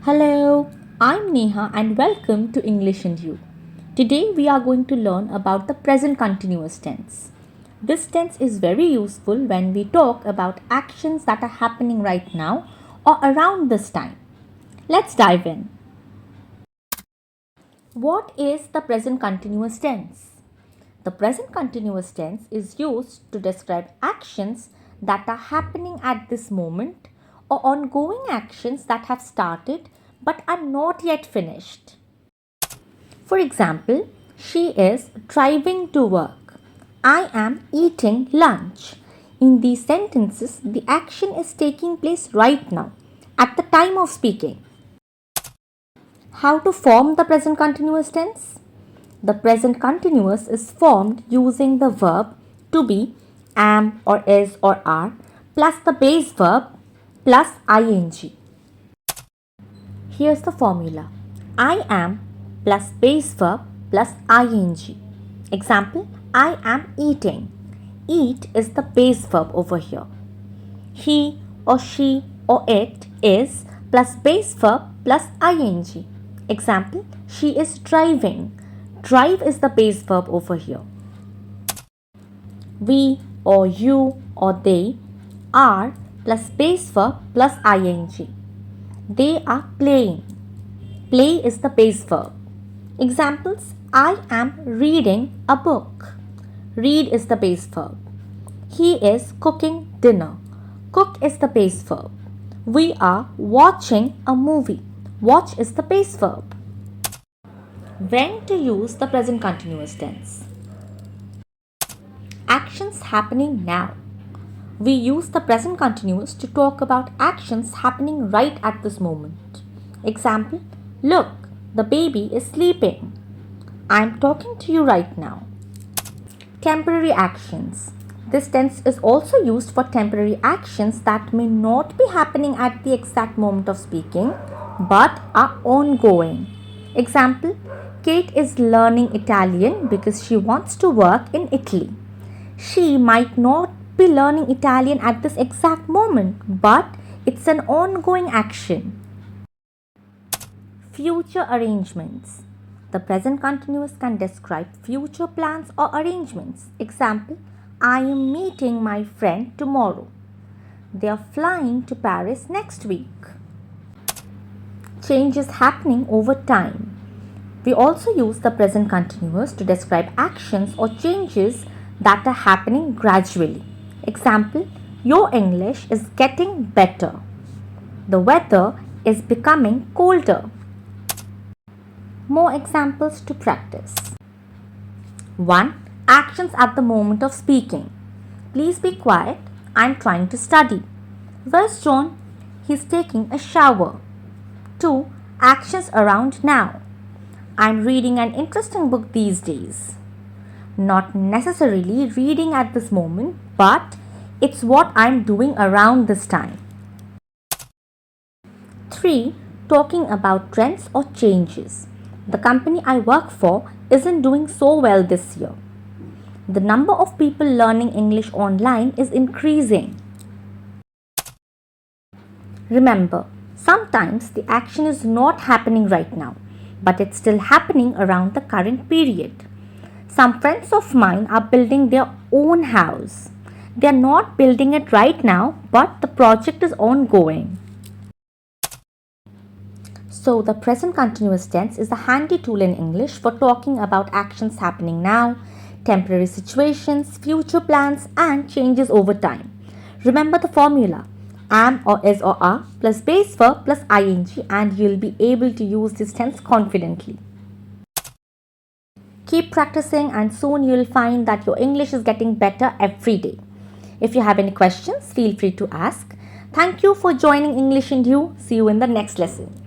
Hello, I'm Neha and welcome to English and You. Today we are going to learn about the present continuous tense. This tense is very useful when we talk about actions that are happening right now or around this time. Let's dive in. What is the present continuous tense? The present continuous tense is used to describe actions that are happening at this moment or ongoing actions that have started but are not yet finished. For example, she is driving to work. I am eating lunch. In these sentences, the action is taking place right now, at the time of speaking. How to form the present continuous tense? The present continuous is formed using the verb to be, am or is or are plus the base verb plus ing. Here's the formula. I am plus base verb plus ing. Example, I am eating. Eat is the base verb over here. He or she or it is plus base verb plus ing. Example, she is driving. Drive is the base verb over here. We or you or they are plus base verb plus ing. They are playing. Play is the base verb. Examples, I am reading a book. Read is the base verb. He is cooking dinner. Cook is the base verb. We are watching a movie. Watch is the base verb. When to use the present continuous tense? Actions happening now. We use the present continuous to talk about actions happening right at this moment. Example, look, the baby is sleeping. I am talking to you right now. Temporary actions. This tense is also used for temporary actions that may not be happening at the exact moment of speaking but are ongoing. Example, Kate is learning Italian because she wants to work in Italy. She might not be learning Italian at this exact moment, but it's an ongoing action. Future arrangements. The present continuous can describe future plans or arrangements. Example, I am meeting my friend tomorrow. They are flying to Paris next week. Change is happening over time. We also use the present continuous to describe actions or changes that are happening gradually. Example, your English is getting better. The weather is becoming colder. More examples to practice. 1. Actions at the moment of speaking. Please be quiet. I'm trying to study. Where's John? He's taking a shower. 2. Actions around now. I'm reading an interesting book these days. Not necessarily reading at this moment, but it's what I'm doing around this time. 3. Talking about trends or changes. The company I work for isn't doing so well this year. The number of people learning English online is increasing. Remember, sometimes the action is not happening right now, but it's still happening around the current period. Some friends of mine are building their own house. They are not building it right now, but the project is ongoing. So, the present continuous tense is a handy tool in English for talking about actions happening now, temporary situations, future plans, and changes over time. Remember the formula, am or is or are plus base verb plus ing, and you'll be able to use this tense confidently. Keep practicing and soon you'll find that your English is getting better every day. If you have any questions, feel free to ask. Thank you for joining English and You. See you in the next lesson.